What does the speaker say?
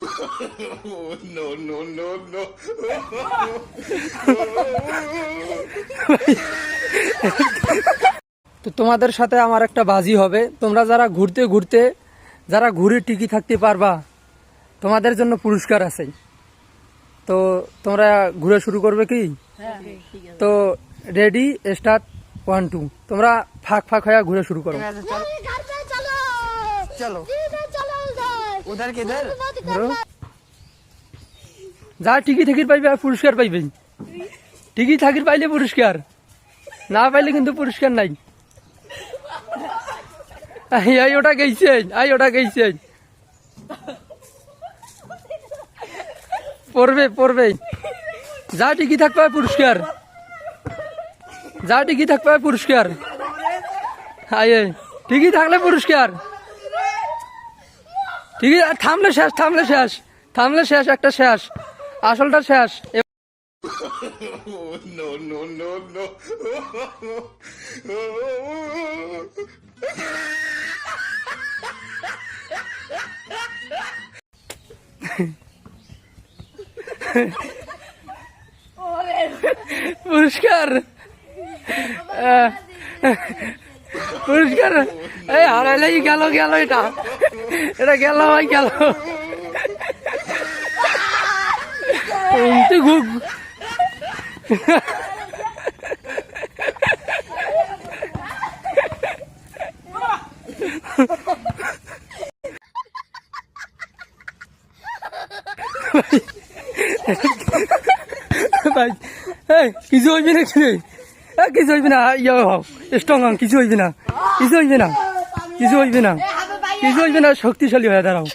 No, no, no, no. তো তোমাদের সাথে আমার একটা বাজি হবে। তোমরা যারা ঘুরতে ঘুরতে যারা ঘুরে টিকে থাকতে পারবা, তোমাদের জন্য পুরস্কার আছে। তো তোমরা ঘুরে শুরু করবে কি? তো রেডি, স্টার্ট, 1 2। তোমরা ফাঁক ফাঁক হয়ে ঘুরে শুরু করো। चलो उधर किधर ধরো। যা টিকি থাকির পাইবে আর পুরস্কার পাইবে। টিকি থাকির পাইলে পুরস্কার, না পাইলে কিন্তু পুরস্কার নাই। আই ওটা গেছে, আই ওটা গেছে। পড়বে পড়বে। যা টিকি থাকবে পুরস্কার, যা টিকি থাকবে পুরস্কার। আয়ে টিকি থাকলে পুরস্কার। ঠিক আছে, থামলে শেষ, থামলে শেষ, থামলে শেষ, একটা শেষ, আসলটা শেষ। No, no, no, no. পুরস্কার, পুরস্কার। এই হারাইলে গেল, গেল, এটা এটা গেল ভাই, গেল। তুই ঘুর। ভাই কিছু হইবি না, কিছু হইবি না, ইয়ে হও স্ট্রং হও, কিছু হইবি না, কিছু হইবি না, কিছু হইবি না, কিছু হইবি না, শক্তিশালী হয়ে দাঁড়াও।